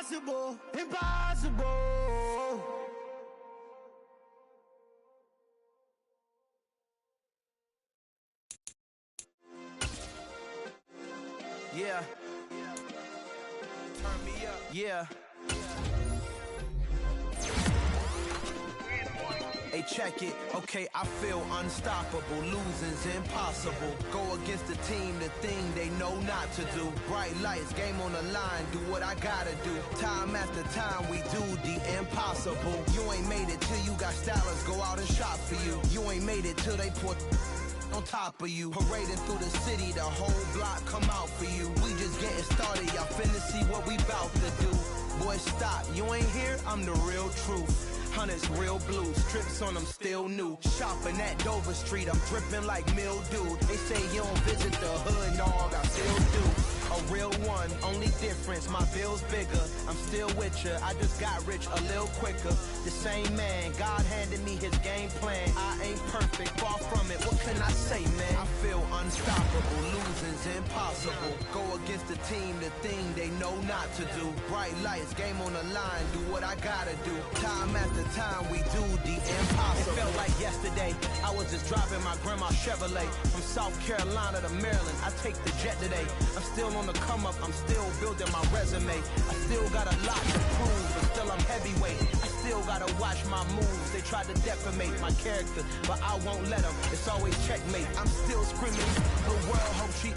impossible, impossible. Yeah. Turn me up. Yeah. Hey, check it. Okay, I feel unstoppable. Losing's impossible. Go against the team, the thing they know not to do. Bright lights, game on the line. Do what I gotta do. Time after time, we do the impossible. You ain't made it till you got stylers go out and shop for you. You ain't made it till they put on top of you. Parading through the city, the whole block come out for you. We just getting started, y'all finna see what we bout to do. Boy, stop, you ain't here, I'm the real truth. Hunters, real blue, strips on them still new. Shopping at Dover Street, I'm dripping like mildew. They say you don't visit the hood, dog, I still do. A real one, only difference, my bill's bigger. I'm still with ya, I just got rich a little quicker. The same man, God handed me his game plan. I ain't perfect, far from it, what can I say, man? I feel unstoppable, losing's impossible. Go against the team, the thing they know not to do. Bright lights, game on the line, do what I gotta do. Time after time, we do the impossible. It felt like yesterday, I was just driving my grandma's Chevrolet. From South Carolina to Maryland, I take the jet today. I'm still on the come up, I'm still building my resume. I still got a lot to prove, but still I'm heavyweight. I still gotta watch my moves. They try to defamate my character, but I won't let them. It's always checkmate. I'm still screaming, the world hope she.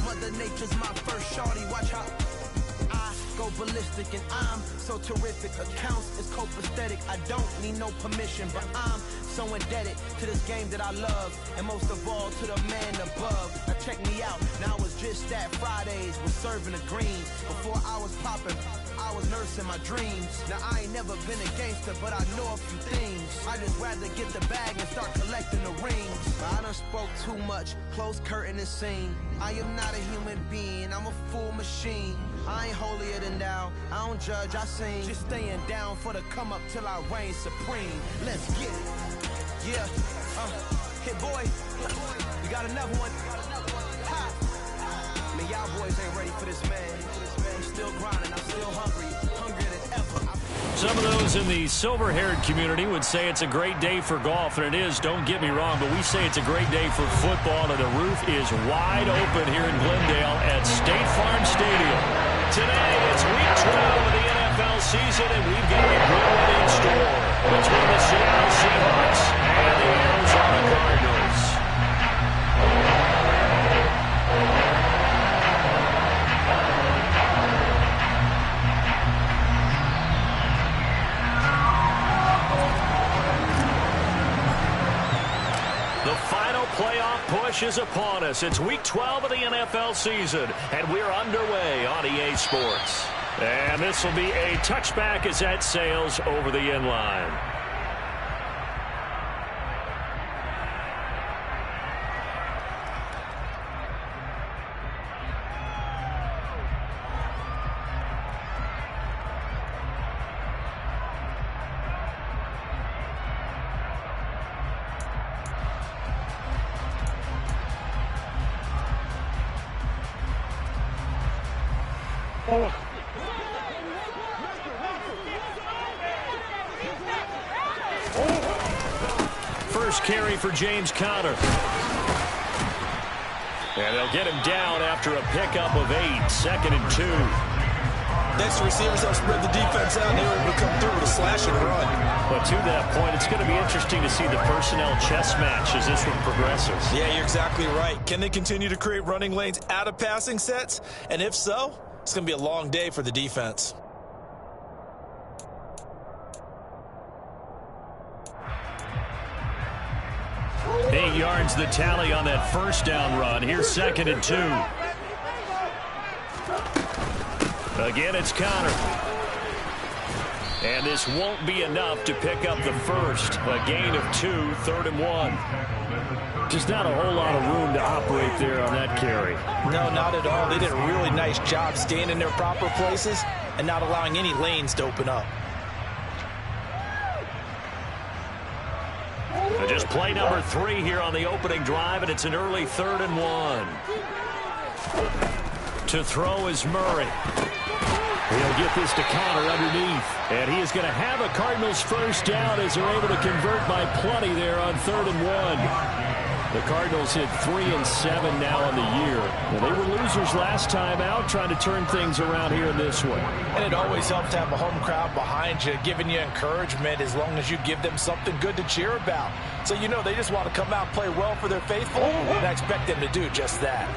Mother Nature's my first shorty, watch how I go ballistic, and I'm so terrific. Accounts is copacetic. I don't need no permission, but I'm so indebted to this game that I love, and most of all to the man above. Now check me out, now it's just that Fridays was serving the greens. Before I was popping, I was nursing my dreams. Now I ain't never been a gangster, but I know a few things. I just rather get the bag and start collecting the rings. I done spoke too much, close curtain and scene. I am not a human being, I'm a full machine. I ain't holier than thou, I don't judge, I sing. Just staying down for the come up till I reign supreme. Let's get it. Yeah, hit boy, we got another one. Ha. Man, y'all boys ain't ready for this, man. I'm still grinding, I'm still hungry, hungrier than ever. Some of those in the silver-haired community would say it's a great day for golf, and it is, don't get me wrong, but we say it's a great day for football, and the roof is wide open here in Glendale at State Farm Stadium. Today, it's week 12 of the NFL season, and we've got a good one in store between the Seattle Seahawks and the Arizona Cardinals. The final playoff push is upon us. It's week 12 of the NFL season, and we're underway on EA Sports. And this will be a touchback as that sails over the end line. First carry for James Conner. And they'll get him down after a pickup of 8, 2nd and 2. Next receivers help spread the defense out, and they were able to come through with a slash and run. But to that point, it's going to be interesting to see the personnel chess match as this one progresses. Yeah, you're exactly right. Can they continue to create running lanes out of passing sets? And if so, it's going to be a long day for the defense. Eight yards the tally on that first down run. Here's 2nd and 2. Again, it's Conner. And this won't be enough to pick up the first. A gain of 2, 3rd and 1. Just not a whole lot of room to operate there on that carry. No, not at all. They did a really nice job staying in their proper places and not allowing any lanes to open up. Just play number 3 here on the opening drive, and it's an early 3rd and 1. To throw is Murray. He'll get this to counter underneath. And he is going to have a Cardinals first down as they're able to convert by plenty there on 3rd and 1. The Cardinals hit 3-7 now on the year. Well, they were losers last time out, trying to turn things around here in this one. And it always helps to have a home crowd behind you, giving you encouragement as long as you give them something good to cheer about. So you know they just want to come out and play well for their faithful, and I expect them to do just that.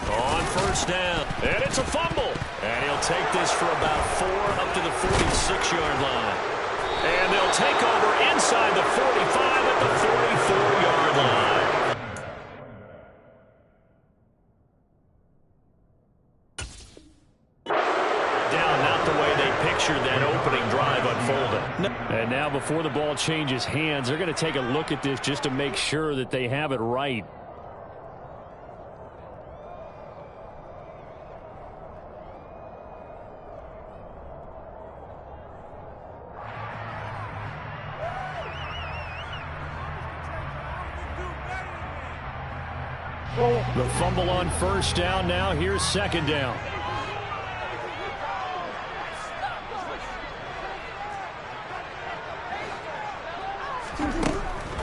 On first down, and it's a fumble. And he'll take this for about 4 up to the 46-yard line. And they'll take over inside the 45 at the 44-yard line. Down, not the way they pictured that opening drive unfolding. And now before the ball changes hands, they're going to take a look at this just to make sure that they have it right. The fumble on first down now. Here's 2nd down.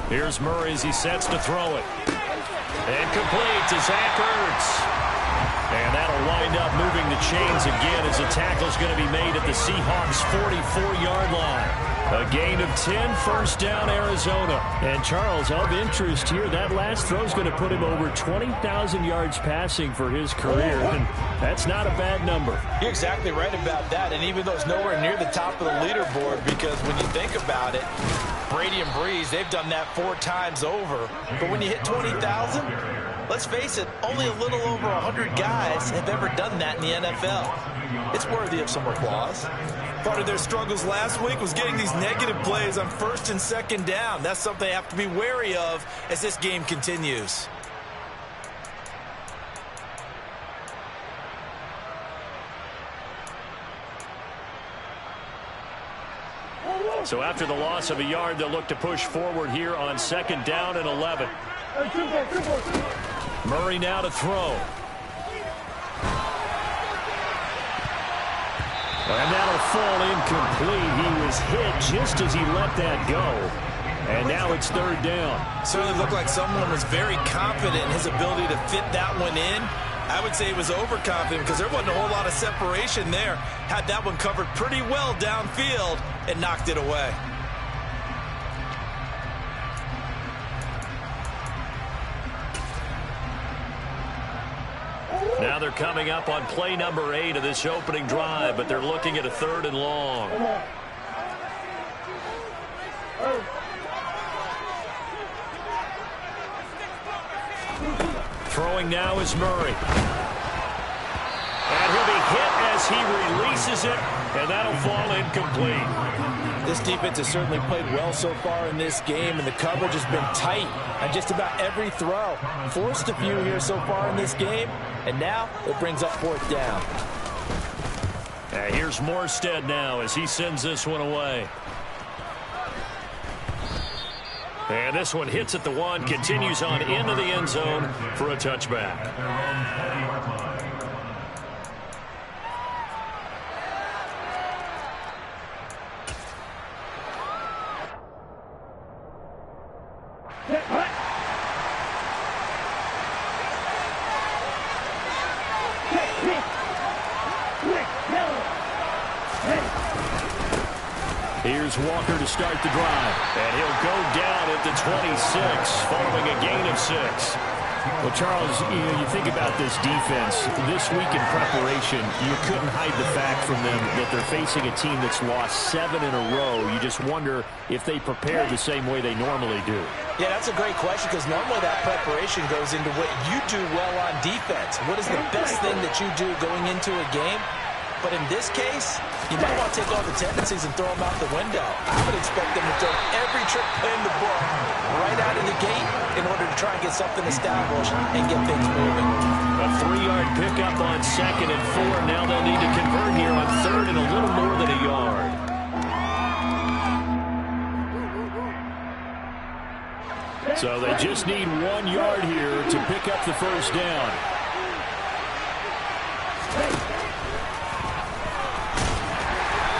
Here's Murray as he sets to throw it. And complete to Zach Ertz. And that'll wind up moving the chains again as the tackle's going to be made at the Seahawks' 44-yard line. A gain of 10, first down, Arizona. And Charles, of interest here, that last throw is going to put him over 20,000 yards passing for his career. And that's not a bad number. You're exactly right about that. And even though it's nowhere near the top of the leaderboard, because when you think about it, Brady and Breeze, they've done that 4 times over. But when you hit 20,000, let's face it, only a little over 100 guys have ever done that in the NFL. It's worthy of some applause. Part of their struggles last week was getting these negative plays on 1st and 2nd down. That's something they have to be wary of as this game continues. So after the loss of a yard, they'll look to push forward here on 2nd down and 11. Murray now to throw. And that'll fall incomplete. He was hit just as he let that go. And now it's 3rd down. Certainly looked like someone was very confident in his ability to fit that one in. I would say he was overconfident because there wasn't a whole lot of separation there. Had that one covered pretty well downfield and knocked it away. Now they're coming up on play number 8 of this opening drive, but they're looking at a 3rd and long. Throwing now is Murray. And he'll be hit as he releases it, and that'll fall incomplete. This defense has certainly played well so far in this game, and the coverage has been tight on just about every throw. Forced a few here so far in this game, and now it brings up 4th down. Here's Morstead now as he sends this one away. And this one hits at the 1, continues on into the end zone for a touchback. Here's Walker to start the drive. And he'll go down at the 26, following a gain of 6. Well, Charles, you think about this defense. This week in preparation, you couldn't hide the fact from them that they're facing a team that's lost 7 in a row. You just wonder if they prepare the same way they normally do. Yeah, that's a great question because normally that preparation goes into what you do well on defense. What is the best thing that you do going into a game? But in this case, you might want to take all the tendencies and throw them out the window. I would expect them to throw every trick play in the book right out of the gate in order to try and get something established and get things moving. A 3-yard pickup on 2nd and 4. Now they'll need to convert here on 3rd and a little more than a yard. So they just need 1 yard here to pick up the first down.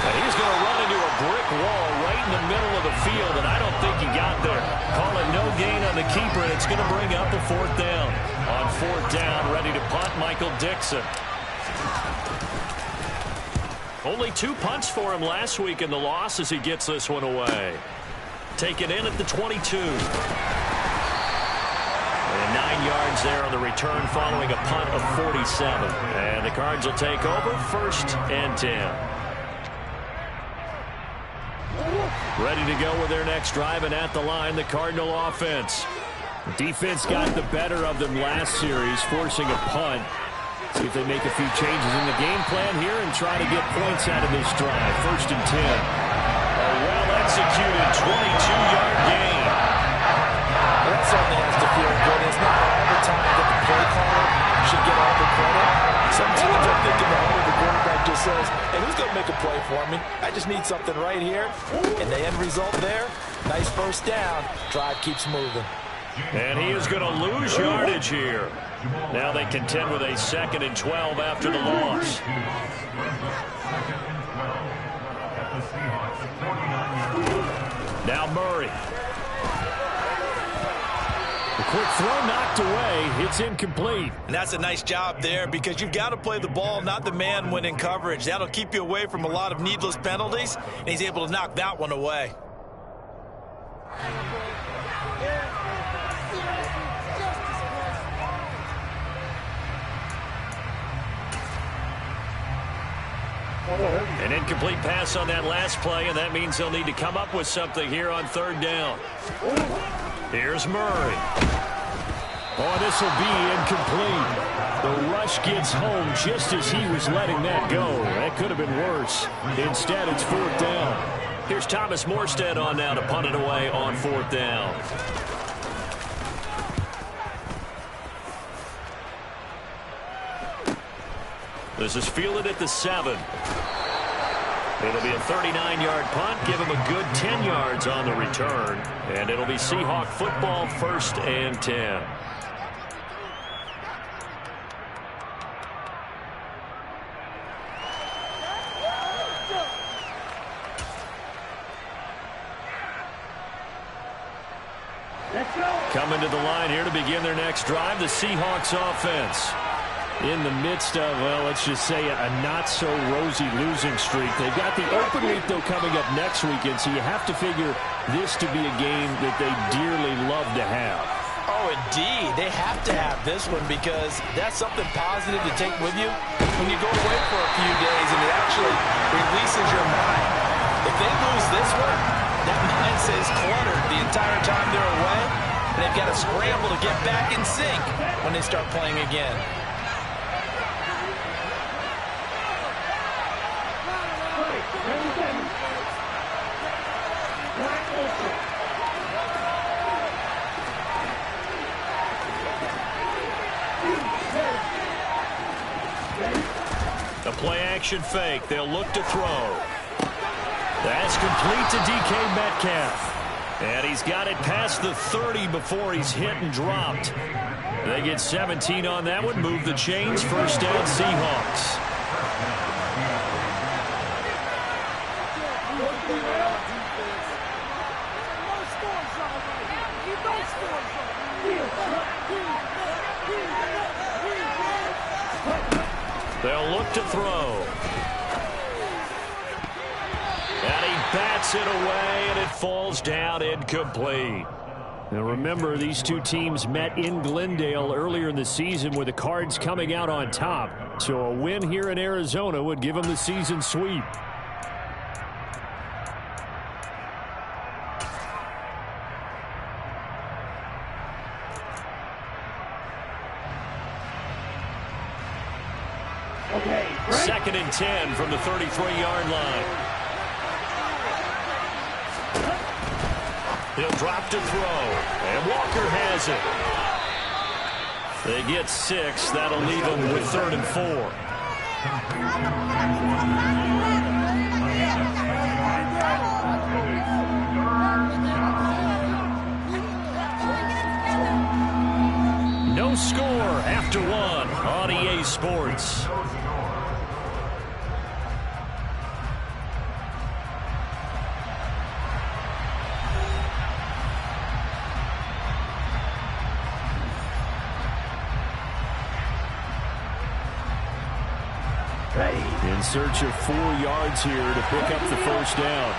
And he's going to run into a brick wall right in the middle of the field, and I don't think he got there. Call it no gain on the keeper, and it's going to bring up a 4th down. On 4th down, ready to punt, Michael Dixon. Only 2 punts for him last week in the loss as he gets this one away. Taken in at the 22. And 9 yards there on the return following a punt of 47. And the Cards will take over 1st and 10. Ready to go with their next drive, and at the line, the Cardinal offense. Defense got the better of them last series, forcing a punt. See if they make a few changes in the game plan here and try to get points out of this drive. 1st and 10. A well-executed 22-yard gain. That certainly has to feel good. It's not all the time that the play caller should get all the credit. Some teams are thinking that the quarterback just says, hey, who's going to make a play for me? I just need something right here. And the end result there, nice 1st down. Drive keeps moving. And he is going to lose yardage here. Now they contend with a 2nd and 12 after the loss. Now Murray. The quick throw knocked away. It's incomplete. And that's a nice job there because you've got to play the ball, not the man when in coverage. That'll keep you away from a lot of needless penalties, and he's able to knock that one away. An incomplete pass on that last play, and that means they'll need to come up with something here on 3rd down. Here's Murray. Oh, this will be incomplete. The rush gets home just as he was letting that go. That could have been worse. Instead, it's 4th down. Here's Thomas Morstead on now to punt it away on 4th down. This is fielded at the 7. It'll be a 39-yard punt. Give him a good 10 yards on the return. And it'll be Seahawk football, 1st and 10. Coming to the line here to begin their next drive, the Seahawks offense. In the midst of, well, let's just say a not-so-rosy losing streak. They've got the open week, though, coming up next weekend, so you have to figure this to be a game that they dearly love to have. Oh, indeed. They have to have this one because that's something positive to take with you when you go away for a few days, and it actually releases your mind. If they lose this one, that mind stays cluttered the entire time they're away, and they've got to scramble to get back in sync when they start playing again. A play-action fake. They'll look to throw. That's complete to DK Metcalf. And he's got it past the 30 before he's hit and dropped. They get 17 on that one. Move the chains. 1st down, Seahawks. They'll look to throw. And he bats it away, and it falls down incomplete. Now remember, these two teams met in Glendale earlier in the season with the Cards coming out on top. So a win here in Arizona would give them the season sweep. Okay, 2nd and 10 from the 33-yard line. He'll drop to throw, and Walker has it. They get 6. That'll leave them with 3rd and 4. No score after one on EA Sports. In search of 4 yards here to pick up the first down.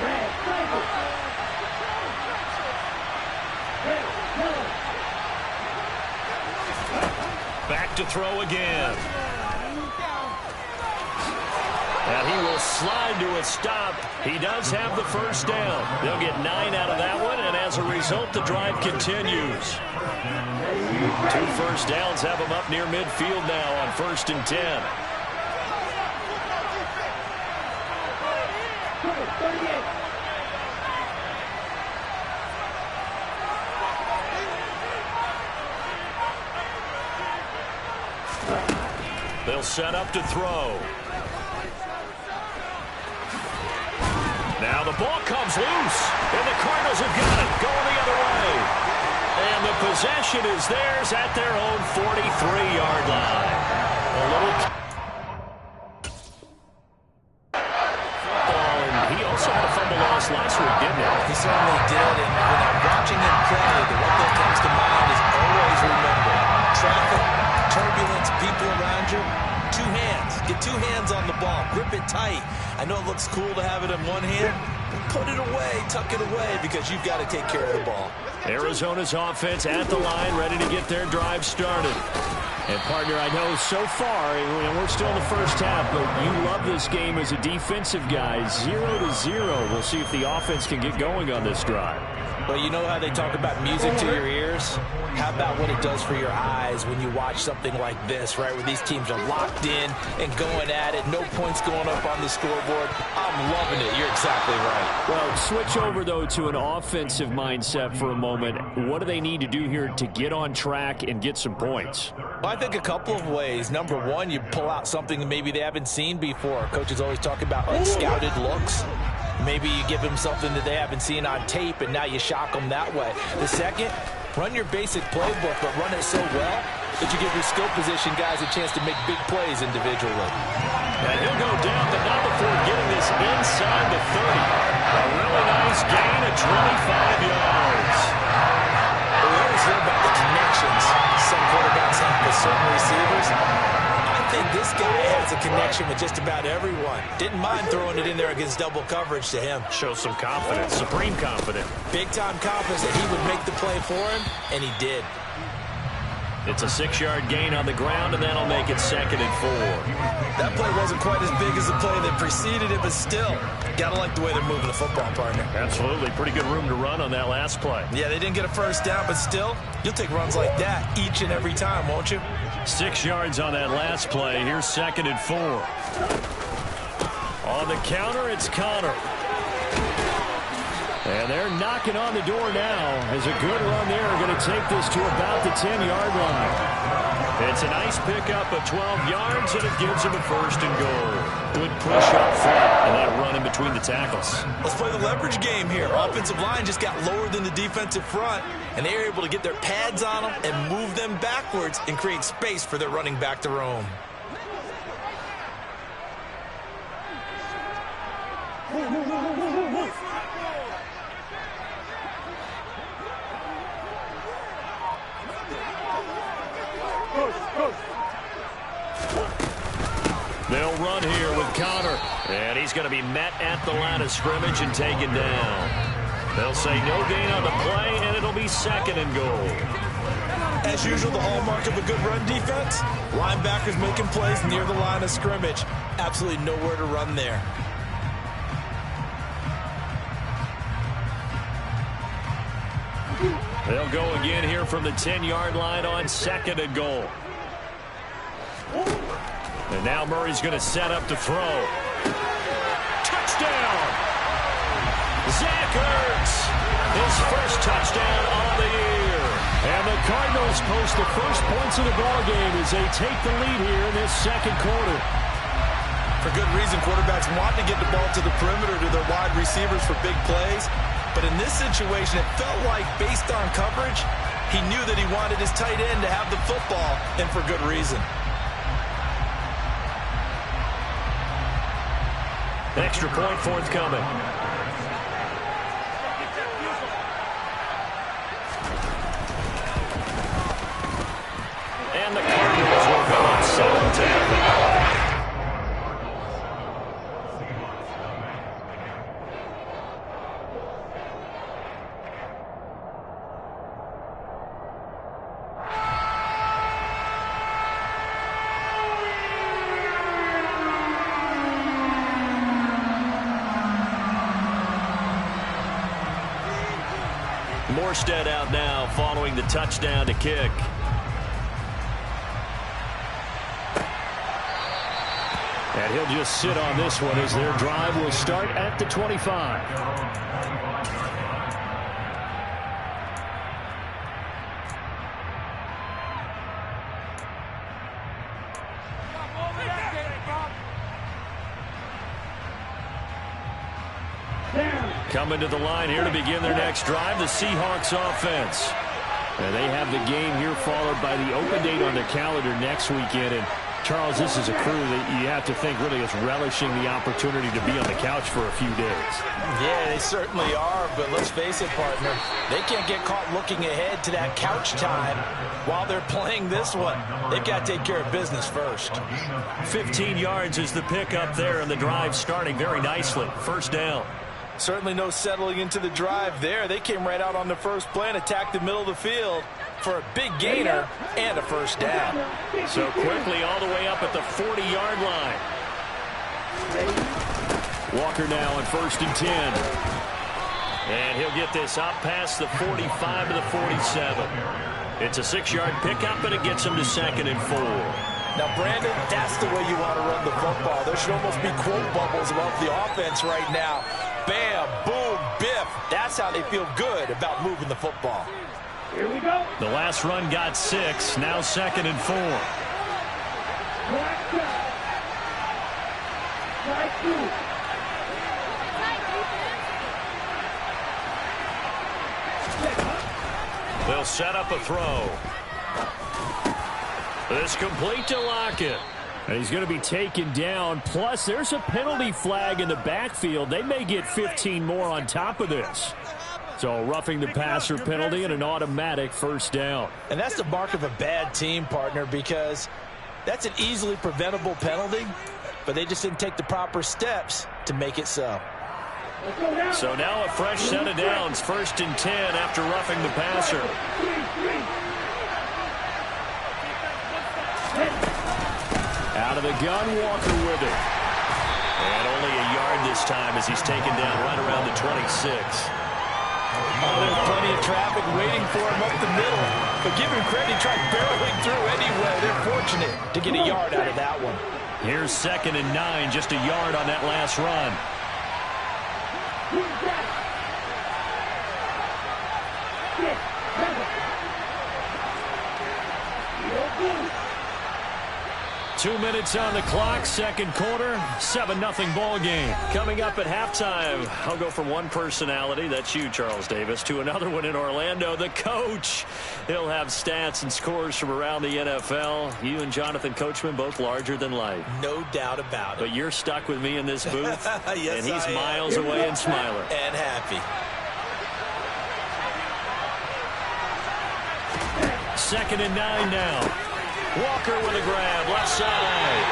Back to throw again. And he will slide to a stop. He does have the first down. They'll get 9 out of that one, and as a result, the drive continues. 2 first downs have him up near midfield now on 1st and 10. They'll set up to throw. Now the ball comes loose, and the Cardinals have got it, going the other way. And the possession is theirs at their own 43-yard line. A little football, and he also had a fumble loss last week, didn't he? He certainly did, and when I'm watching him play, the one that comes to mind is always remember traffic, turbulence, people around you. 2 hands. Get 2 hands on the ball. Grip it tight. I know it looks cool to have it in one hand, but put it away, tuck it away, because you've got to take care of the ball. Arizona's offense at the line, ready to get their drive started. And, partner, I know so far, and we're still in the first half, but you love this game as a defensive guy. 0-0. We'll see if the offense can get going on this drive. Well, you know how they talk about music to your ears? How about what it does for your eyes when you watch something like this, right, where these teams are locked in and going at it, no points going up on the scoreboard? I'm loving it. You're exactly right. Well, switch over, though, to an offensive mindset for a moment. What do they need to do here to get on track and get some points? Well, I think a couple of ways. Number one, you pull out something that maybe they haven't seen before. Coaches always talk about, like, scouted looks. Maybe you give them something that they haven't seen on tape, and now you shock them that way. The second, run your basic playbook, but run it so well that you give your skill position guys a chance to make big plays individually. And he'll go down, but not before getting this inside the 30. A really nice gain of 25 yards. We always hear about the connections some quarterbacks have with certain receivers. I think this guy has a connection with just about everyone. Didn't mind throwing it in there against double coverage to him. Shows some confidence, supreme confidence. Big-time confidence that he would make the play for him, and he did. It's a 6-yard gain on the ground, and that'll make it 2nd and 4. That play wasn't quite as big as the play that preceded it, but still, gotta like the way they're moving the football, partner. Absolutely. Pretty good room to run on that last play. Yeah, they didn't get a first down, but still, you'll take runs like that each and every time, won't you? 6 yards on that last play. Here's 2nd and 4. On the counter, it's Connor. And they're knocking on the door now as a good run there are going to take this to about the 10-yard line. It's a nice pickup of 12 yards, and it gives them a 1st and goal. Good push up front, and that run in between the tackles. Let's play the leverage game here. Offensive line just got lower than the defensive front, and they were able to get their pads on them and move them backwards and create space for their running back to roam. They'll run here with Connor, and he's going to be met at the line of scrimmage and taken down. They'll say no gain on the play, and it'll be 2nd and goal. As usual, the hallmark of a good run defense, linebackers making plays near the line of scrimmage. Absolutely nowhere to run there. They'll go again here from the 10-yard line on 2nd and goal. And now Murray's going to set up to throw. Touchdown! Zach Ertz, his first touchdown on the year. And the Cardinals post the first points of the ballgame as they take the lead here in this 2nd quarter. For good reason, quarterbacks want to get the ball to the perimeter to their wide receivers for big plays. But in this situation, it felt like, based on coverage, He knew that he wanted his tight end to have the football, and for good reason. Extra point forthcoming. And the Cardinals will go up 7-10. Morstead out now following the touchdown to kick. And he'll just sit on this one as their drive will start at the 25. Coming to the line here to begin their next drive, the Seahawks offense. And they have the game here followed by the open date on the calendar next weekend. And Charles, this is a crew that you have to think really is relishing the opportunity to be on the couch for a few days. Yeah, they certainly are, but let's face it, partner. They can't get caught looking ahead to that couch time while they're playing this one. They've got to take care of business first. 15 yards is the pickup there, and the drive starting very nicely. First down. Certainly no settling into the drive there. They came right out on the first play and attacked the middle of the field for a big gainer and a first down. So quickly all the way up at the 40-yard line. Walker now on 1st and 10. And he'll get this up past the 45 to the 47. It's a 6-yard pickup, and it gets him to 2nd and 4. Now, Brandon, that's the way you want to run the football. There should almost be quote bubbles above the offense right now. Bam, boom, biff. That's how they feel good about moving the football. Here we go. The last run got 6. Now 2nd and 4. They'll set up a throw. It's complete to Lockett. And he's going to be taken down. Plus, there's a penalty flag in the backfield. They may get 15 more on top of this. So roughing the passer penalty and an automatic first down. And that's the mark of a bad team, partner, because that's an easily preventable penalty, but they just didn't take the proper steps to make it so. So now a fresh set of downs. 1st and 10 after roughing the passer. Out of the gun, Walker with it. And only a yard this time as he's taken down right around the 26. Oh, there's plenty of traffic waiting for him up the middle. But give him credit, he tried barreling through anyway. They're fortunate to get a yard out of that one. Here's 2nd and 9, just a yard on that last run. 2 minutes on the clock, second quarter, 7-0 ball game. Coming up at halftime, I'll go from one personality, that's you, Charles Davis, to another one in Orlando, the coach. He'll have stats and scores from around the NFL. You and Jonathan Coachman, both larger than life. No doubt about it. But you're stuck with me in this booth, yes, and he's miles away and smiling. And happy. 2nd and 9 now. Walker with a grab, left side.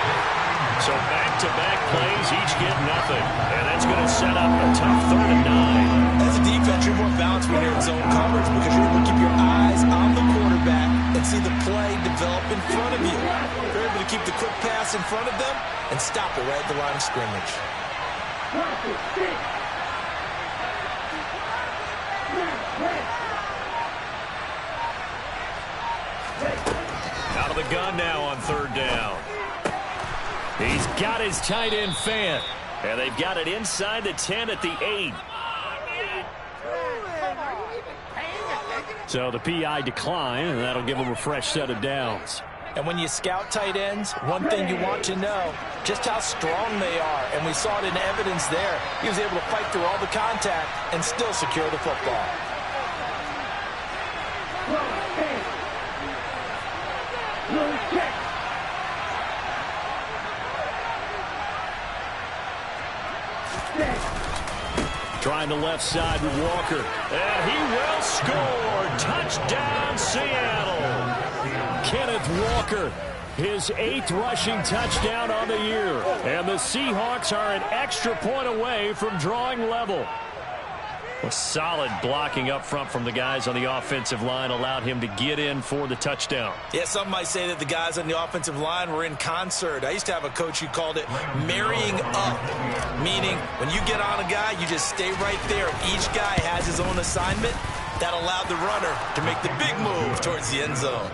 So back-to-back plays, each get nothing. And that's going to set up a tough 3rd and 9. As a defense, you're more balanced when you're in zone coverage because you're able to keep your eyes on the quarterback and see the play develop in front of you. You're able to keep the quick pass in front of them and stop it right at the line of scrimmage. Out of the gun now on 3rd down. He's got his tight end fan. And they've got it inside the 10 at the 8. So the PI decline, and that'll give him a fresh set of downs. And when you scout tight ends, one thing you want to know, just how strong they are. And we saw it in evidence there. He was able to fight through all the contact and still secure the football. Trying the left side with Walker. And he will score. Touchdown, Seattle. Kenneth Walker, his 8th rushing touchdown on the year. And the Seahawks are an extra point away from drawing level. A solid blocking up front from the guys on the offensive line allowed him to get in for the touchdown. Yeah, some might say that the guys on the offensive line were in concert. I used to have a coach who called it marrying up, meaning when you get on a guy, you just stay right there. Each guy has his own assignment. That allowed the runner to make the big move towards the end zone.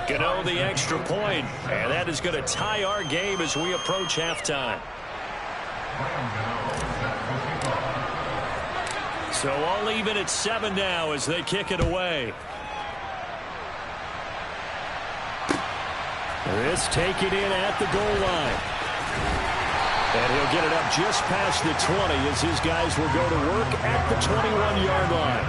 Gano the extra point, and that is going to tie our game as we approach halftime. So all even at 7 now as they kick it away. This taken in at the goal line. And he'll get it up just past the 20 as his guys will go to work at the 21-yard line.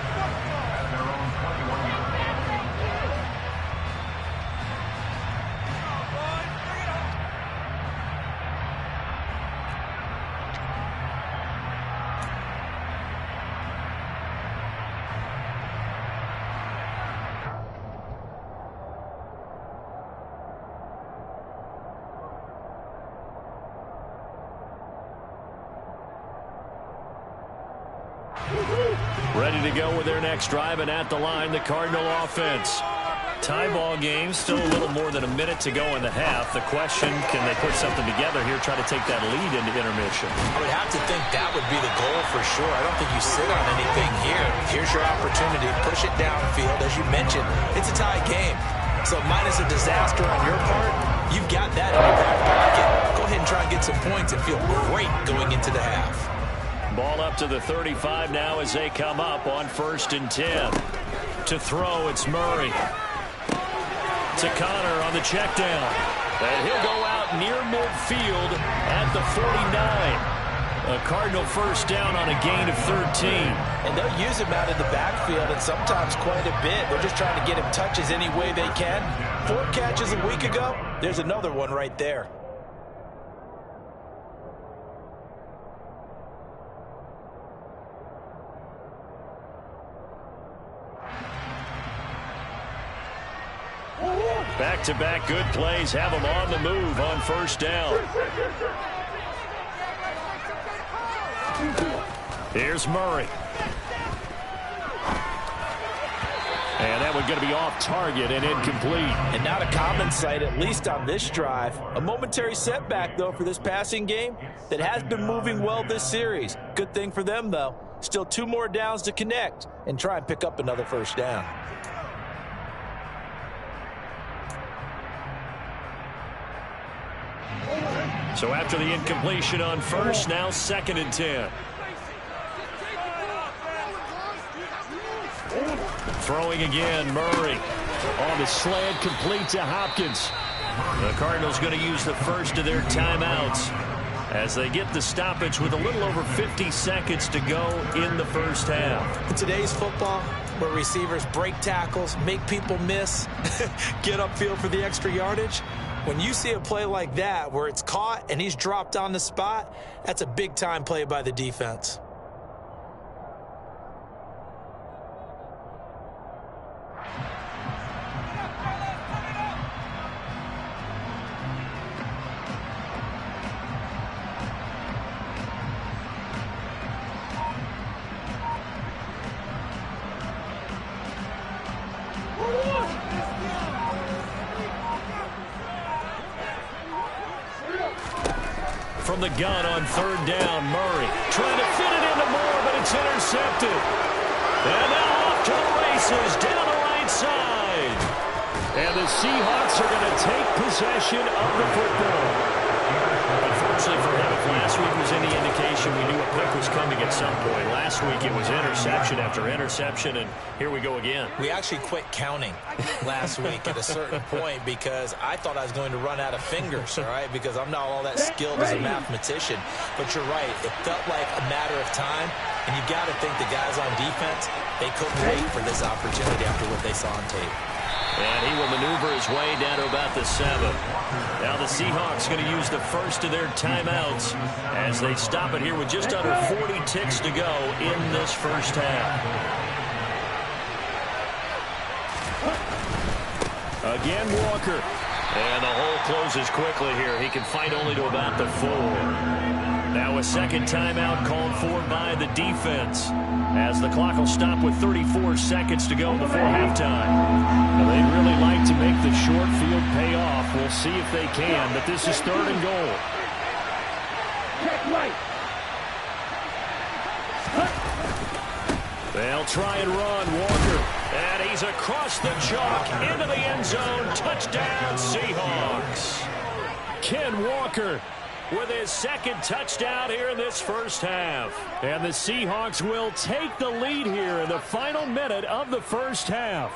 Ready to go with their next drive, and at the line, the Cardinal offense. Tie ball game, still a little more than a minute to go in the half. The question, can they put something together here, try to take that lead into intermission? I would have to think that would be the goal for sure. I don't think you sit on anything here. Here's your opportunity. Push it downfield. As you mentioned, it's a tie game. So minus a disaster on your part, you've got that in your back pocket. Go ahead and try and get some points and feel great going into the half. Ball up to the 35 now as they come up on 1st and 10. To throw, it's Murray. To Connor on the check down. And he'll go out near midfield at the 49. A Cardinal first down on a gain of 13. And they'll use him out of the backfield, and sometimes quite a bit. They're just trying to get him touches any way they can. 4 catches a week ago. There's another one right there. Back-to-back good plays have them on the move on 1st down. Here's Murray. And that one going to be off target and incomplete. And not a common sight, at least on this drive. A momentary setback, though, for this passing game that has been moving well this series. Good thing for them, though. Still 2 more downs to connect and try and pick up another first down. So after the incompletion on 1st, now 2nd and 10. Throwing again, Murray. On the slant, complete to Hopkins. The Cardinals going to use the first of their timeouts as they get the stoppage with a little over 50 seconds to go in the first half. In today's football, where receivers break tackles, make people miss, get upfield for the extra yardage, when you see a play like that where it's caught and he's dropped on the spot, that's a big-time play by the defense. From the gun on 3rd down, Murray trying to fit it into Moore, but it's intercepted. And now off to the races down the right side. And the Seahawks are going to take possession of the football. Unfortunately for him, if last week was any indication, we knew a pick was coming at some point. Last week it was interception after interception, and here we go again. We actually quit counting last week at a certain point because I thought I was going to run out of fingers, all right, because I'm not all that skilled as a mathematician. But you're right. It felt like a matter of time, and you've got to think the guys on defense, they couldn't wait for this opportunity after what they saw on tape. And he will maneuver his way down to about the 7. Now the Seahawks going to use the first of their timeouts as they stop it here with just under 40 ticks to go in this first half. Again, Walker. And the hole closes quickly here. He can fight only to about the 4. Now a second timeout called for by the defense, as the clock will stop with 34 seconds to go before halftime. Now they'd really like to make the short field pay off. We'll see if they can, but this is 3rd and goal. They'll try and run. Walker. And he's across the chalk into the end zone. Touchdown, Seahawks. Ken Walker with his second touchdown here in this first half. And the Seahawks will take the lead here in the final minute of the first half.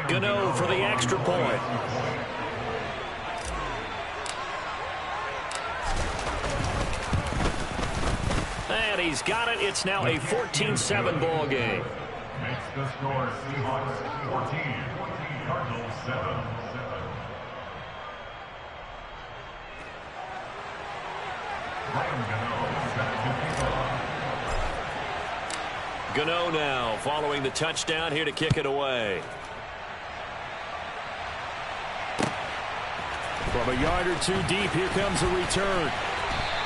Gano for the extra point. And he's got it. It's now a 14-7 ball game. Makes the score Seahawks 14, Cardinals 7. Gano now following the touchdown here to kick it away. From a yard or 2 deep, here comes a return.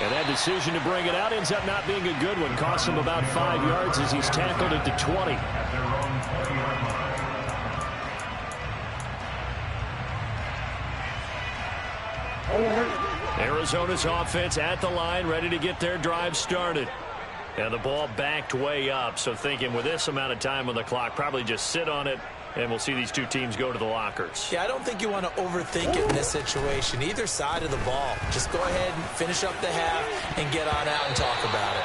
And that decision to bring it out ends up not being a good one. Costs him about 5 yards as he's tackled at the 20. Arizona's offense at the line, ready to get their drive started. And the ball backed way up, so thinking with this amount of time on the clock, probably just sit on it, and we'll see these two teams go to the lockers. Yeah, I don't think you want to overthink it in this situation. Either side of the ball. Just go ahead and finish up the half and get on out and talk about it.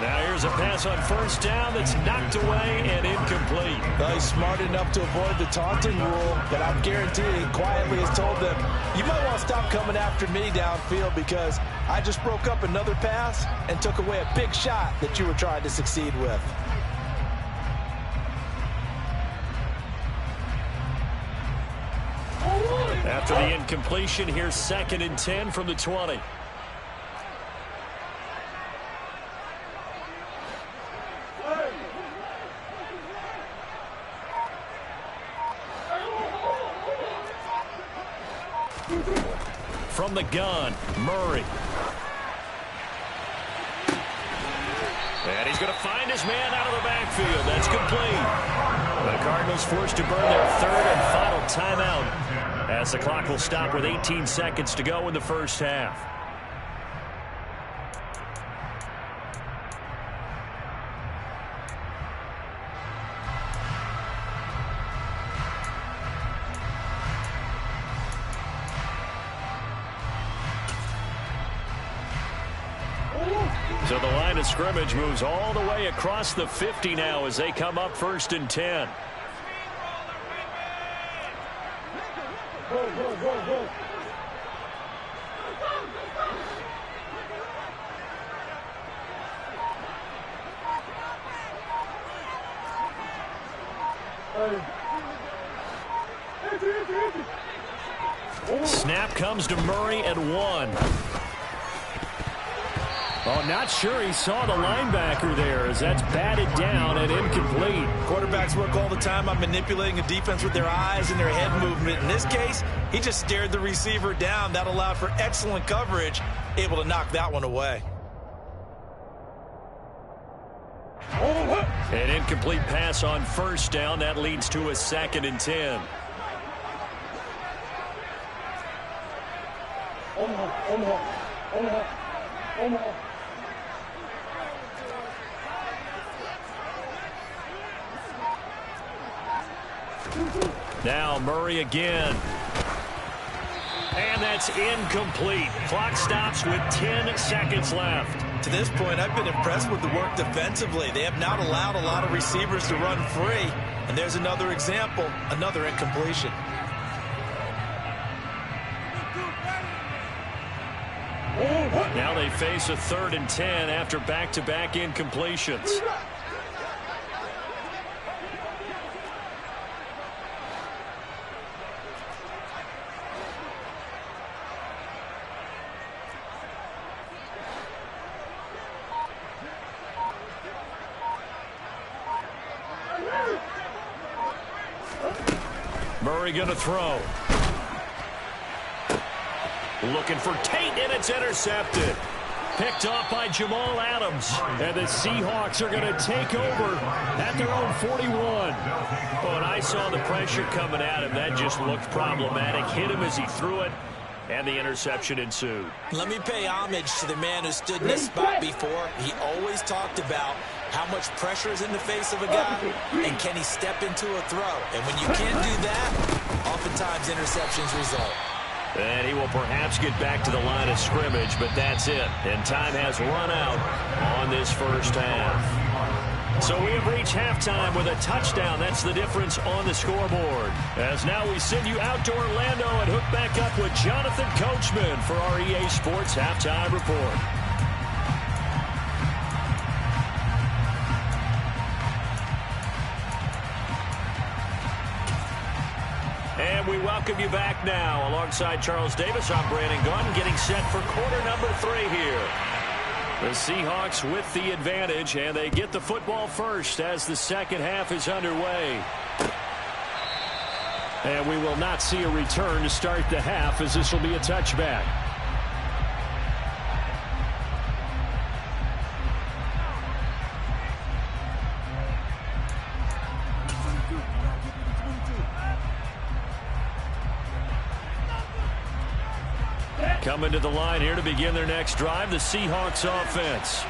Now here's a pass on first down that's knocked away and incomplete. Well, he's smart enough to avoid the taunting rule, but I'm guaranteeing he quietly has told them, you might want to stop coming after me downfield because I just broke up another pass and took away a big shot that you were trying to succeed with. After the incompletion, here's 2nd and 10 from the 20. From the gun, Murray. And he's going to find his man out of the backfield. That's complete. The Cardinals forced to burn their 3rd and final timeout as the clock will stop with 18 seconds to go in the first half. So the line of scrimmage moves all the way across the 50 now as they come up 1st and 10. Snap comes to Murray at 1. Oh, not sure he saw the linebacker there as that's batted down and incomplete. Quarterbacks work all the time on manipulating a defense with their eyes and their head movement. In this case, he just stared the receiver down. That allowed for excellent coverage, able to knock that one away. An incomplete pass on first down. That leads to a 2nd and 10. Now Murray again. And that's incomplete. Clock stops with 10 seconds left. To this point, I've been impressed with the work defensively. They have not allowed a lot of receivers to run free. And there's another example, another incompletion. Now they face a 3rd and 10 after back-to-back incompletions. Murray going to throw. Looking for Tate, and it's intercepted. Picked off by Jamal Adams. And the Seahawks are going to take over at their own 41. When I saw the pressure coming at him, that just looked problematic. Hit him as he threw it, and the interception ensued. Let me pay homage to the man who stood in this spot before. He always talked about how much pressure is in the face of a guy, and can he step into a throw. And when you can't do that, oftentimes interceptions result. And he will perhaps get back to the line of scrimmage, but that's it. And time has run out on this first half. So we have reached halftime with a touchdown. That's the difference on the scoreboard. As now we send you out to Orlando and hook back up with Jonathan Coachman for our EA Sports Halftime Report. And we welcome you back now. Alongside Charles Davis, I'm Brandon Gaudin, getting set for quarter number 3 here. The Seahawks with the advantage, and they get the football first as the second half is underway. And we will not see a return to start the half, as this will be a touchback. Coming to the line here to begin their next drive, the Seahawks offense.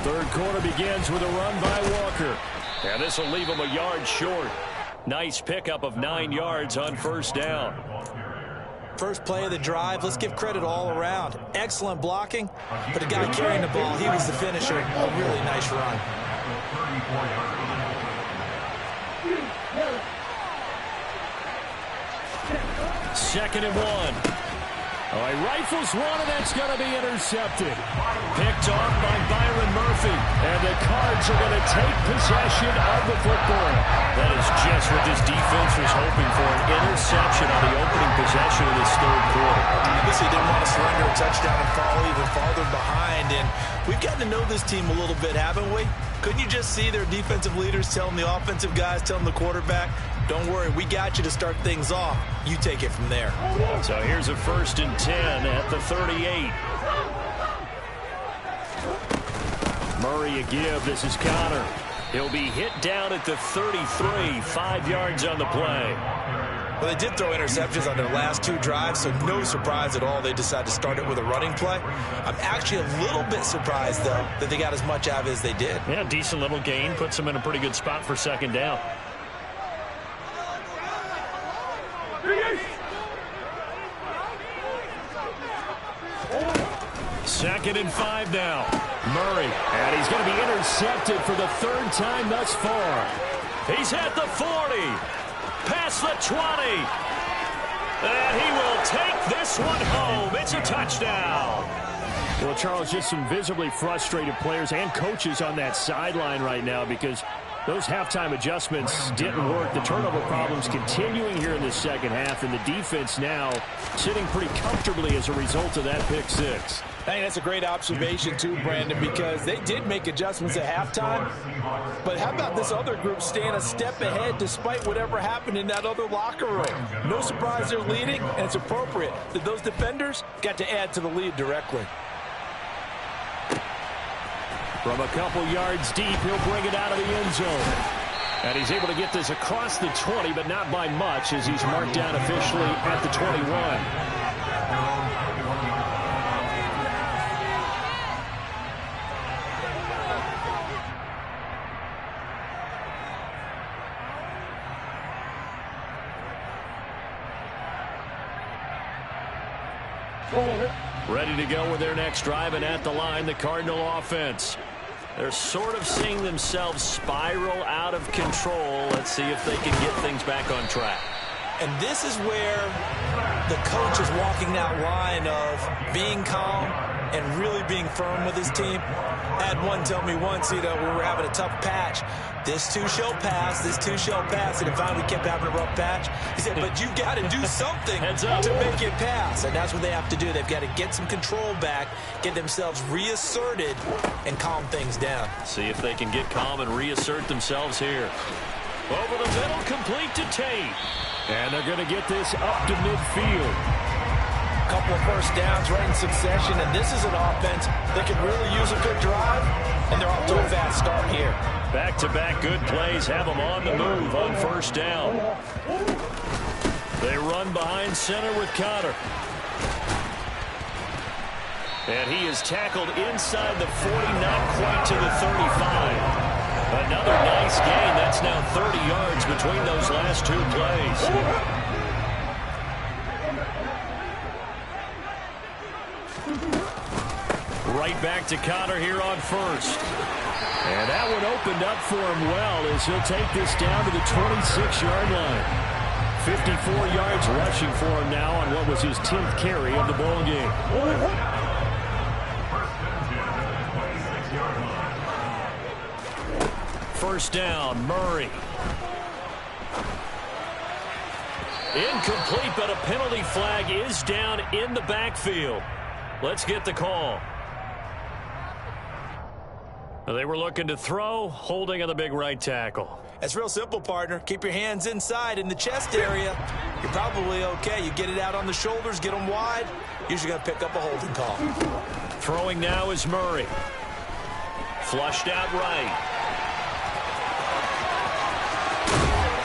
Third quarter begins with a run by Walker. And this will leave him a yard short. Nice pickup of 9 yards on first down. First play of the drive, let's give credit all around. Excellent blocking, but the guy carrying the ball, he was the finisher. A really nice run. Second and 1. Oh, he rifles one, and that's going to be intercepted. Picked off by Byron Murphy. And the Cards are going to take possession of the football. That is just what this defense was hoping for, an interception on the opening possession of this third quarter. Obviously didn't want to surrender a touchdown and fall even farther behind. And we've gotten to know this team a little bit, haven't we? Couldn't you just see their defensive leaders telling the offensive guys, telling the quarterback, don't worry, we got you to start things off. You take it from there. So here's a 1st and 10 at the 38. Murray a give. This is Connor. He'll be hit down at the 33. 5 yards on the play. Well, they did throw interceptions on their last 2 drives, so no surprise at all they decided to start it with a running play. I'm actually a little bit surprised, though, that they got as much out of it as they did. Yeah, decent little gain. Puts them in a pretty good spot for second down. Second and 5 now. Murray, and he's going to be intercepted for the 3rd time thus far. He's at the 40, past the 20, and he will take this one home. It's a touchdown. Well, Charles, just some visibly frustrated players and coaches on that sideline right now because those halftime adjustments didn't work. The turnover problems continuing here in the second half, and the defense now sitting pretty comfortably as a result of that pick 6. I think that's a great observation, too, Brandon, because they did make adjustments at halftime. But how about this other group staying a step ahead despite whatever happened in that other locker room? No surprise they're leading, and it's appropriate that those defenders got to add to the lead directly. From a couple yards deep, he'll bring it out of the end zone. And he's able to get this across the 20, but not by much, as he's marked down officially at the 21. Ready to go with their next drive, and at the line, the Cardinal offense. They're sort of seeing themselves spiral out of control. Let's see if they can get things back on track. And this is where the coach is walking that line of being calm and really being firm with his team. Had one tell me once, when we were having a tough patch, this too shall pass, this too shall pass. And finally we kept having a rough patch. He said, but you got to do something to make it pass. And that's what they have to do. They've got to get some control back, get themselves reasserted, and calm things down. See if they can get calm and reassert themselves here. Over the middle, complete to Tate. And they're going to get this up to midfield. Couple of first downs right in succession, and this is an offense that can really use a good drive, and they're off to a fast start here. Back-to-back good plays have them on the move on first down. They run behind center with Connor. And he is tackled inside the 40, not quite to the 35. Another nice gain. That's now 30 yards between those last two plays. Right back to Connor here on first. And that one opened up for him well as he'll take this down to the 26-yard line. 54 yards rushing for him now on what was his 10th carry of the ball game. First down, Murray. Incomplete, but a penalty flag is down in the backfield. Let's get the call. They were looking to throw, holding on the big right tackle. It's real simple, partner. Keep your hands inside in the chest area. You're probably okay. You get it out on the shoulders, get them wide. Usually going to pick up a holding call. Throwing now is Murray. Flushed out right.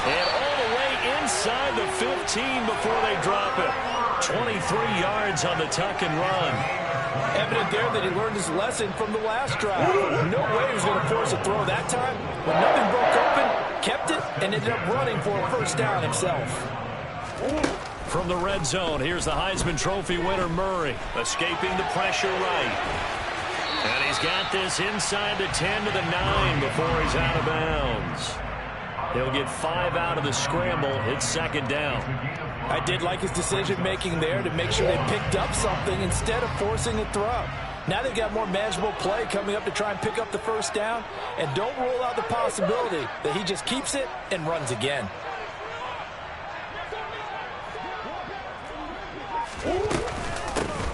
And all the way inside the 15 before they drop it. 23 yards on the tuck and run. Evident there that he learned his lesson from the last drive. No way he was going to force a throw that time. When nothing broke open, kept it, and ended up running for a first down himself. From the red zone, here's the Heisman Trophy winner, Murray, escaping the pressure right. And he's got this inside the 10 to the 9 before he's out of bounds. He'll get 5 out of the scramble. It's second down. I did like his decision-making there to make sure they picked up something instead of forcing a throw. Now they've got more manageable play coming up to try and pick up the first down. And don't rule out the possibility that he just keeps it and runs again.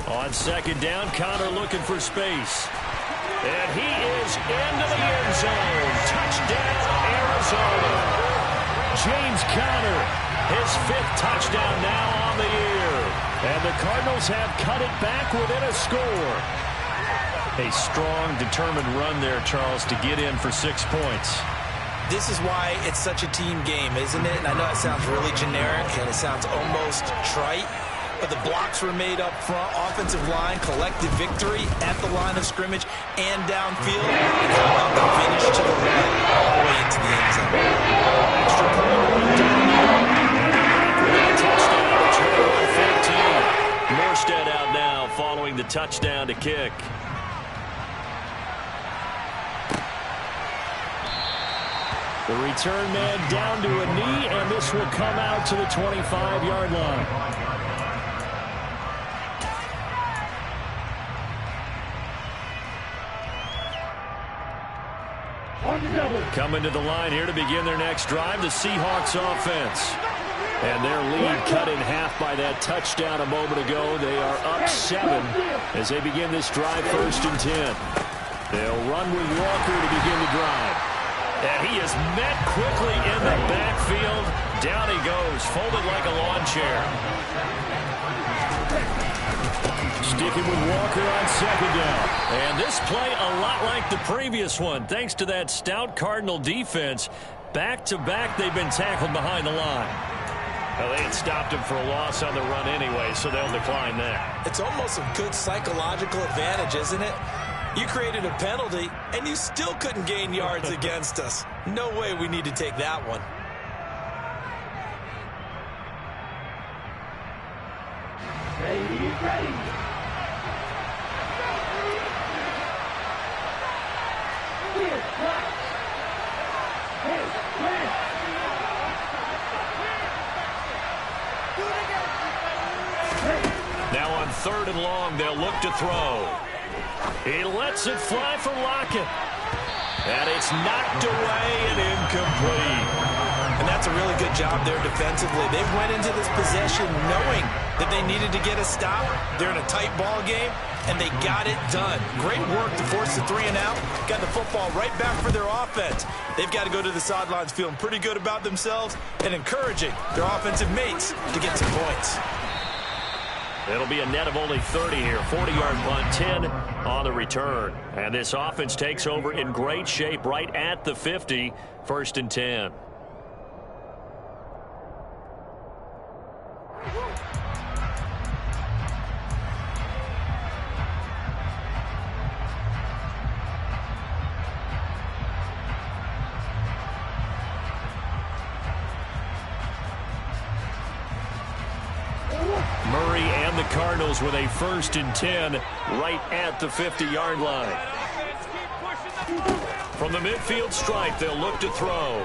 On second down, Connor looking for space. And he is into the end zone. Touchdown, Arizona. James Conner, his 5th touchdown now on the year. And the Cardinals have cut it back within a score. A strong, determined run there, Charles, to get in for 6 points. This is why it's such a team game, isn't it? And I know it sounds really generic and it sounds almost trite. But the blocks were made up front, offensive line, collective victory at the line of scrimmage and downfield. And how about the finish to the right, all the way into the end zone. Extra point. Touchdown, 21-14. Morstead out now following the touchdown to kick. The return man down to a knee, and this will come out to the 25-yard line. Coming to the line here to begin their next drive, the Seahawks offense. And their lead cut in half by that touchdown a moment ago. They are up 7 as they begin this drive, 1st and 10. They'll run with Walker to begin the drive. And he is met quickly in the backfield. Down he goes, folded like a lawn chair. Sticking with Walker on second down. And this play a lot like the previous one. Thanks to that stout Cardinal defense, back-to-back they've been tackled behind the line. Well, they had stopped him for a loss on the run anyway, so they'll decline that. It's almost a good psychological advantage, isn't it? You created a penalty, and you still couldn't gain yards against us. No way we need to take that one. Ready. Now on 3rd and long, they'll look to throw. He lets it fly for Lockett. And it's knocked away and incomplete. And that's a really good job there defensively. They went into this possession knowing that they needed to get a stop. They're in a tight ball game, and they got it done. Great work to force the 3 and out. Got the football right back for their offense. They've got to go to the sidelines feeling pretty good about themselves and encouraging their offensive mates to get some points. It'll be a net of only 30 here. 40-yard punt, 10 on the return. And this offense takes over in great shape right at the 50. 1st and 10. Murray and the Cardinals with a 1st and 10 right at the 50-yard line. From the midfield stripe, they'll look to throw.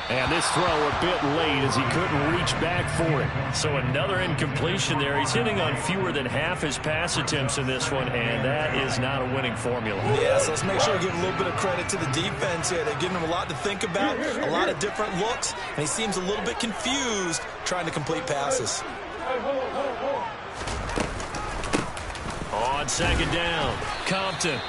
And this throw a bit late as he couldn't reach back for it. So another incompletion there. He's hitting on fewer than half his pass attempts in this one, and that is not a winning formula. Yeah, so let's make sure we give a little bit of credit to the defense here. They're giving him a lot to think about, a lot of different looks, and he seems a little bit confused trying to complete passes. On 2nd down, Compton.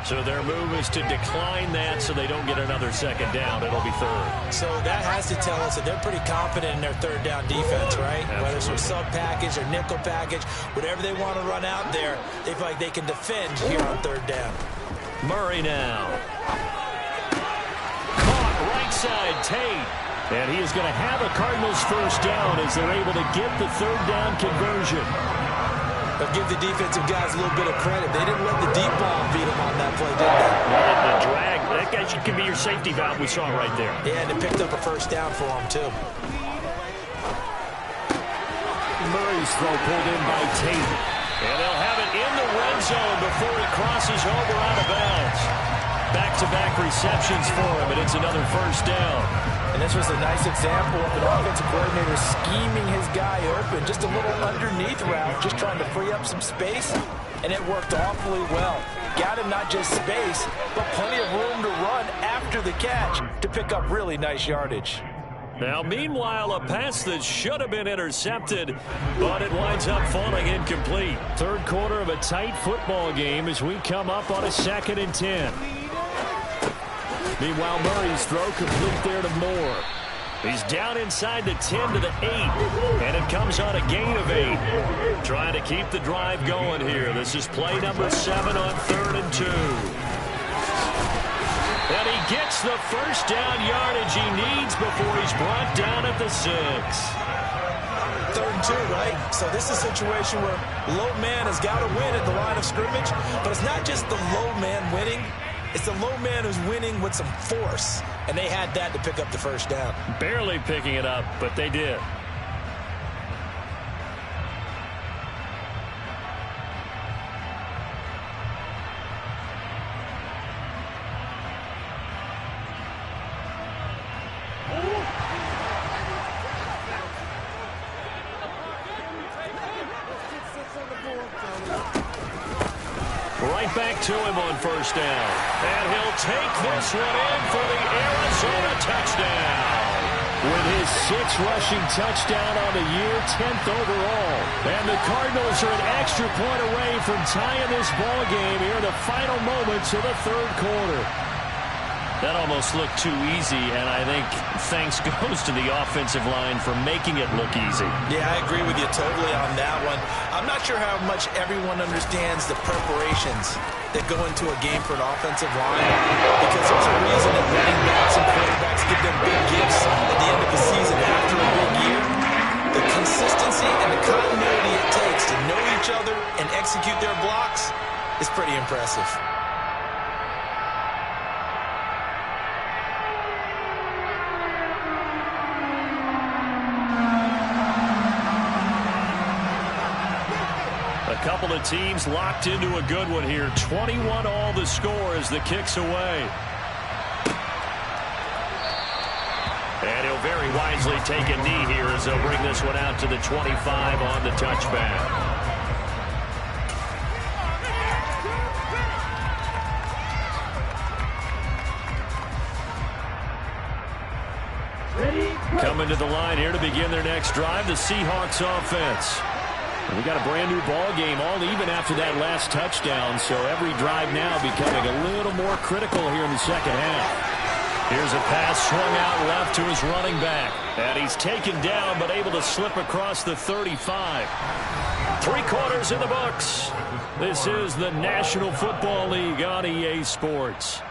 So their move is to decline that so they don't get another 2nd down. It'll be 3rd. So that has to tell us that they're pretty confident in their 3rd down defense, right? Absolutely. Whether it's a sub package or nickel package, whatever they want to run out there, they feel like they can defend here on 3rd down. Murray now. Caught right side, Tate. And he is going to have a Cardinals 1st down as they're able to get the 3rd down conversion. But give the defensive guys a little bit of credit. They didn't let the deep ball beat them on that play, did they? The drag. That guy can be your safety valve we saw right there. Yeah, and they picked up a 1st down for him, too. Murray's throw pulled in by Tate. And they'll have it in the red zone before he crosses over out of bounds. Back-to-back receptions for him, and it's another 1st down. And this was a nice example of an offensive coordinator scheming his guy open. Just a little underneath route, just trying to free up some space. And it worked awfully well. Got him not just space, but plenty of room to run after the catch to pick up really nice yardage. Now, meanwhile, a pass that should have been intercepted, but it winds up falling incomplete. 3rd quarter of a tight football game as we come up on a 2nd and 10. Meanwhile, Murray's throw complete there to Moore. He's down inside the 10 to the 8, and it comes on a gain of 8. Trying to keep the drive going here. This is play number 7 on 3rd and 2. And he gets the 1st down yardage he needs before he's brought down at the 6. 3rd and 2, right? So this is a situation where low man has got to win at the line of scrimmage, but it's not just the low man winning. It's the low man who's winning with some force, and they had that to pick up the 1st down. Barely picking it up, but they did. Right back to him on 1st down. And he'll take this one in for the Arizona touchdown. With his 6th rushing touchdown on the year, 10th overall. And the Cardinals are an extra point away from tying this ball game here in the final moments of the 3rd quarter. That almost looked too easy, and I think thanks goes to the offensive line for making it look easy. Yeah, I agree with you totally on that one. I'm not sure how much everyone understands the preparations that go into a game for an offensive line, because there's a reason that running backs and quarterbacks give them big gifts at the end of the season after a big year. The consistency and the continuity it takes to know each other and execute their blocks is pretty impressive. A couple of teams locked into a good one here. 21 all the score as the kick's away. And he'll very wisely take a knee here as they'll bring this one out to the 25 on the touchback. Coming to the line here to begin their next drive, the Seahawks offense. And we got a brand new ball game, all even after that last touchdown, so every drive now becoming a little more critical here in the second half. Here's a pass swung out left to his running back, and he's taken down but able to slip across the 35. 3 quarters in the books. This is the National Football League on EA Sports.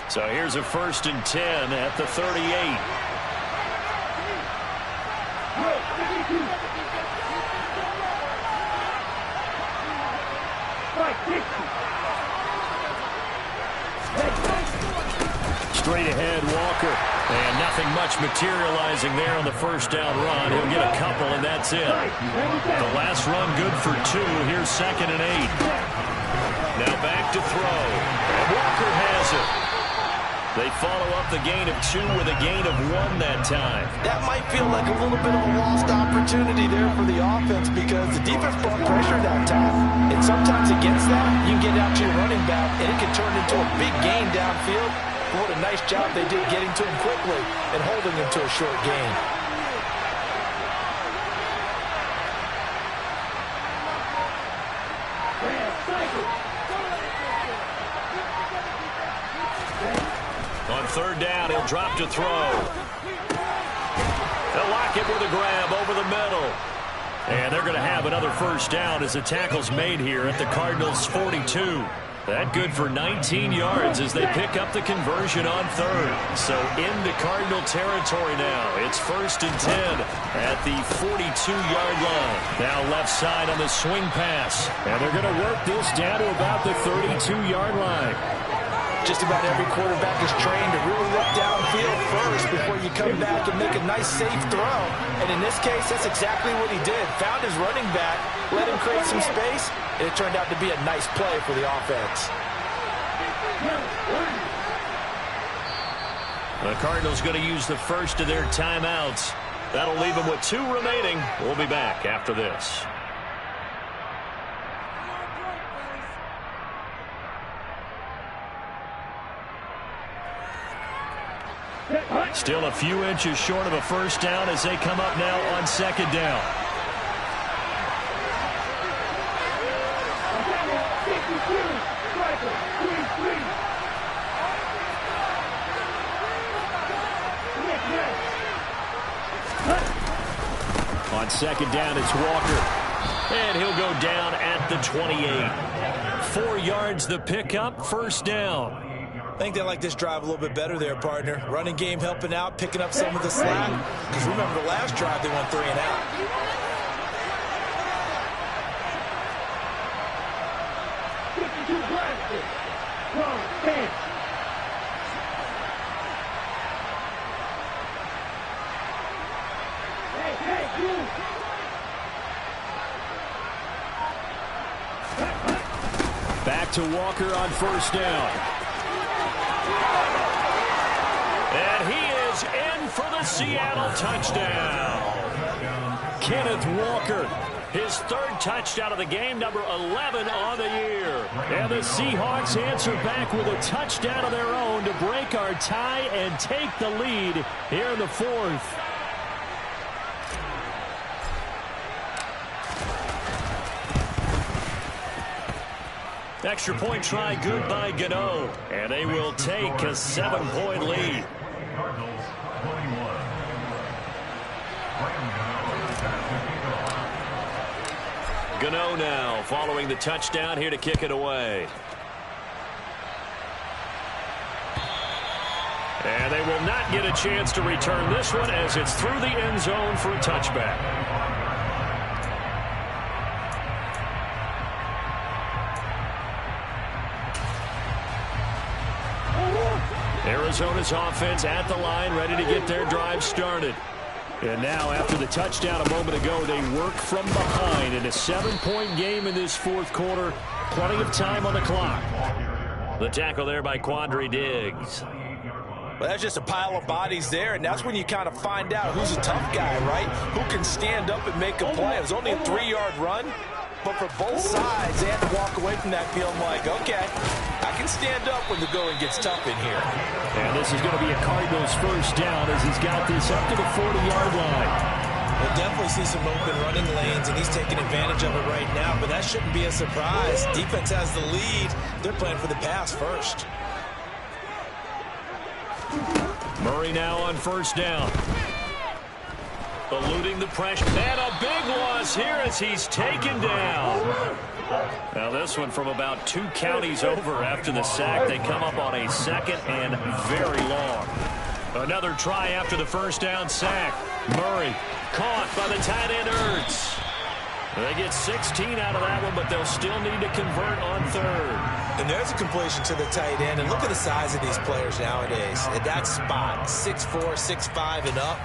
So here's a 1st and 10 at the 38. Straight ahead, Walker. And nothing much materializing there on the first down run. He'll get a couple, and that's it. The last run good for 2. Here's 2nd and 8. Now back to throw. And Walker has it. They follow up the gain of 2 with a gain of 1 that time. That might feel like a little bit of a lost opportunity there for the offense because the defense brought pressure that time. And sometimes against that, you can get out to your running back, and it can turn into a big gain downfield. But what a nice job they did getting to him quickly and holding him to a short gain. On 3rd down, he'll drop to throw. They'll lock it with a grab over the middle. And they're going to have another 1st down as the tackle's made here at the Cardinals' 42. That good for 19 yards as they pick up the conversion on 3rd. So into Cardinal territory now. It's 1st and 10 at the 42-yard line. Now left side on the swing pass. And they're going to work this down to about the 32-yard line. Just about every quarterback is trained to really look downfield first before you come back and make a nice, safe throw. And in this case, that's exactly what he did. Found his running back, let him create some space, and it turned out to be a nice play for the offense. The Cardinals going to use the first of their timeouts. That'll leave them with 2 remaining. We'll be back after this. Still a few inches short of a 1st down as they come up now on 2nd down. On 2nd down, it's Walker. And he'll go down at the 28. 4 yards the pickup, 1st down. I think they like this drive a little bit better there, partner. Running game helping out, picking up some of the slack. Because remember, the last drive, they went 3 and out. Back to Walker on 1st down. And he is in for the Seattle touchdown. Kenneth Walker, his 3rd touchdown of the game, number 11 on the year. And the Seahawks answer back with a touchdown of their own to break our tie and take the lead here in the 4th. Extra point try good by Gano. And they will take a 7-point lead. Cardinals 21. Gano now following the touchdown here to kick it away. And they will not get a chance to return this one as it's through the end zone for a touchback. Arizona's offense at the line, ready to get their drive started. And now, after the touchdown a moment ago, they work from behind in a 7-point game in this fourth quarter. Plenty of time on the clock. The tackle there by Quandre Diggs. Well, that's just a pile of bodies there, and that's when you kind of find out who's a tough guy, right? Who can stand up and make a play. It was only a 3-yard run, but for both sides, they had to walk away from that feeling like, okay, I can stand up when the going gets tough in here. And this is going to be a Cardinals first down as he's got this up to the 40-yard line. We'll definitely see some open running lanes, and he's taking advantage of it right now, but that shouldn't be a surprise. Defense has the lead. They're playing for the pass first. Murray now on first down. Eluding the pressure. And a big loss here as he's taken down. Now this one from about 2 counties over after the sack. They come up on a second and very long. Another try after the first down sack. Murray caught by the tight end Ertz. They get 16 out of that one, but they'll still need to convert on third. And there's a completion to the tight end. And look at the size of these players nowadays. At that spot, 6'4", 6'5", and up.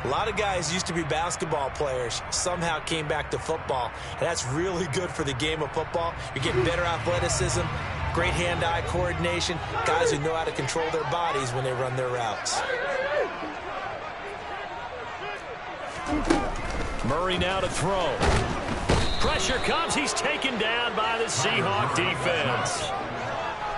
A lot of guys used to be basketball players, somehow came back to football. And that's really good for the game of football. You're getting better athleticism, great hand-eye coordination, guys who know how to control their bodies when they run their routes. Murray now to throw. Pressure comes. He's taken down by the Seahawk defense.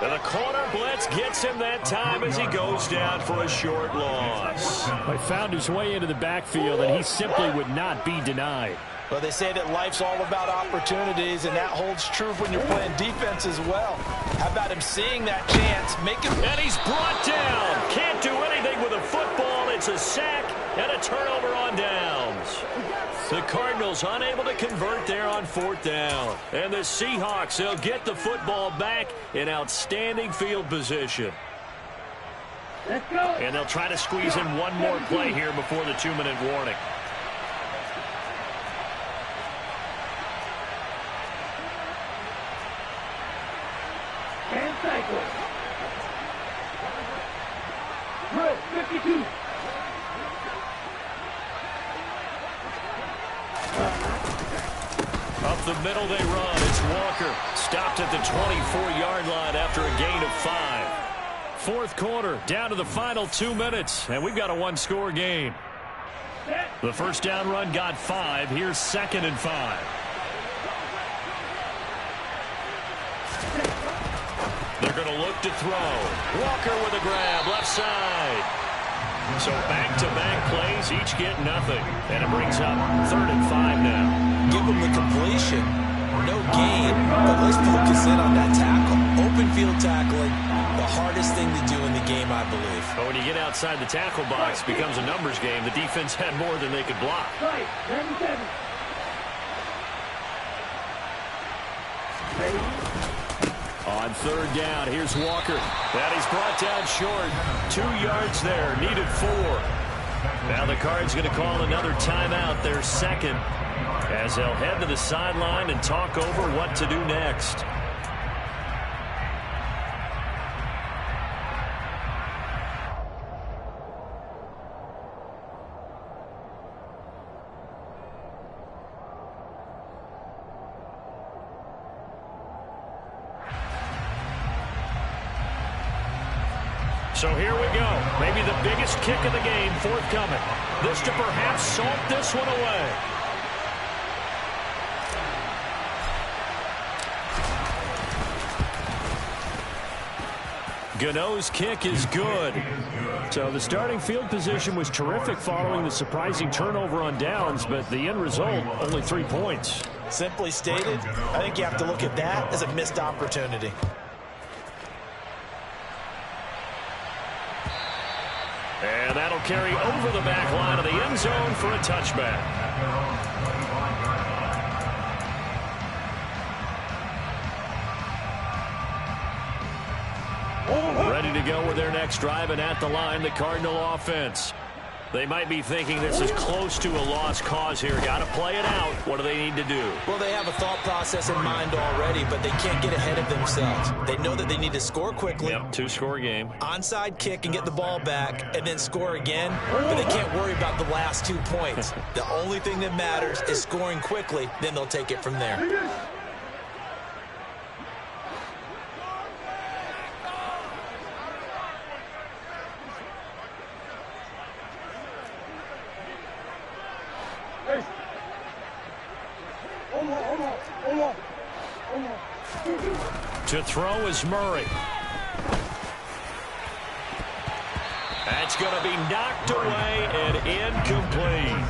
And the corner blitz gets him that time as he goes down for a short loss. He found his way into the backfield, and he simply would not be denied. Well, they say that life's all about opportunities, and that holds true when you're playing defense as well. How about him seeing that chance, making... And he's brought down. Can't do anything with a football. It's a sack and a turnover on downs. The Cardinals unable to convert there on fourth down. And the Seahawks, they'll get the football back in outstanding field position. Let's go. And they'll try to squeeze in one more play here before the 2-minute warning. And cycle. Drill 52. Up the middle they run. It's Walker. Stopped at the 24-yard line after a gain of 5. Fourth quarter, down to the final 2 minutes, and we've got a one-score game. The first down run got 5. Here's 2nd and 5. They're going to look to throw. Walker with a grab, left side. So back-to-back plays, each get nothing. And it brings up 3rd and 5 now. Give them the completion. No gain, but let's focus in on that tackle. Open field tackling, the hardest thing to do in the game, I believe. But when you get outside the tackle box, it becomes a numbers game. The defense had more than they could block. Right, 97. On 3rd down, here's Walker. And he's brought down short. 2 yards there, needed 4. Now the Cards going to call another timeout, their 2nd, as they'll head to the sideline and talk over what to do next. So here we go. Maybe the biggest kick of the game forthcoming. This to perhaps salt this one away. Gano's kick is good. So the starting field position was terrific following the surprising turnover on downs, but the end result, only 3 points. Simply stated, I think you have to look at that as a missed opportunity. And that'll carry over the back line of the end zone for a touchback. Ready to go with their next drive, and at the line, the Cardinal offense. They might be thinking this is close to a lost cause here. Got to play it out. What do they need to do? Well, they have a thought process in mind already, but they can't get ahead of themselves. They know that they need to score quickly. Yep, 2-score game. Onside kick and get the ball back and then score again, but they can't worry about the last 2 points. The only thing that matters is scoring quickly, then they'll take it from there. To throw is Murray. That's going to be knocked away and incomplete.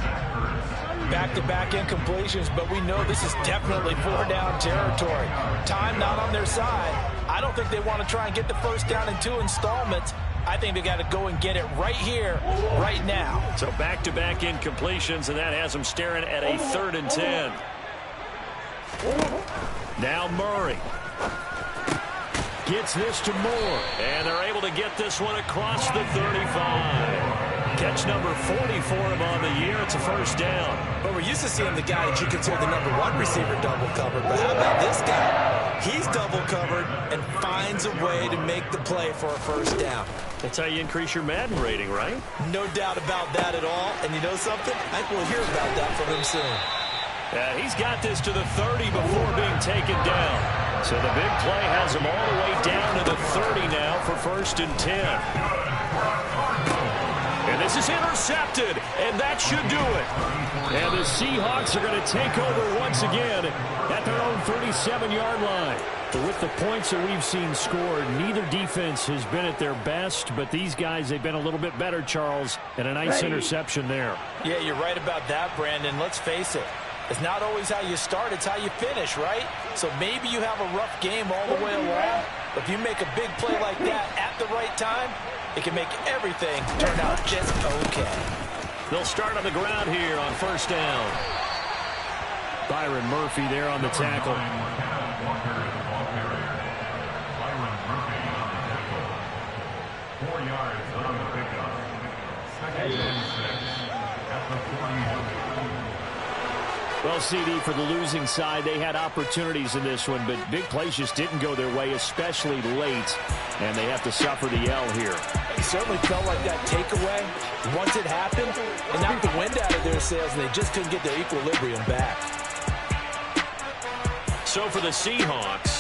Back-to-back incompletions, but we know this is definitely 4-down territory. Time not on their side. I don't think they want to try and get the first down in 2 installments. I think they got to go and get it right here, right now. So back-to-back incompletions, and that has them staring at a 3rd and 10. Now Murray gets this to Moore, and they're able to get this one across the 35. Catch number 40 for him on the year. It's a first down. But we're used to seeing the guy that you consider the number 1 receiver double covered. But how about this guy? He's double covered and finds a way to make the play for a first down. That's how you increase your Madden rating, right? No doubt about that at all. And you know something? I think we'll hear about that from him soon. Yeah, he's got this to the 30 before being taken down. So the big play has him all the way down to the 30 now for 1st and 10. And this is intercepted, and that should do it. And the Seahawks are going to take over once again at their own 37-yard line. But with the points that we've seen scored, neither defense has been at their best, but these guys, they've been a little bit better, Charles, and a nice interception there. Yeah, you're right about that, Brandon. Let's face it. It's not always how you start, it's how you finish, right? So maybe you have a rough game all the way along, but if you make a big play like that at the right time, it can make everything turn out just okay. They'll start on the ground here on 1st down. Byron Murphy there on the tackle. Well, CD, for the losing side, they had opportunities in this one, but big plays just didn't go their way, especially late, and they have to suffer the L here. It certainly felt like that takeaway, once it happened, it knocked the wind out of their sails, and they just couldn't get their equilibrium back. So for the Seahawks,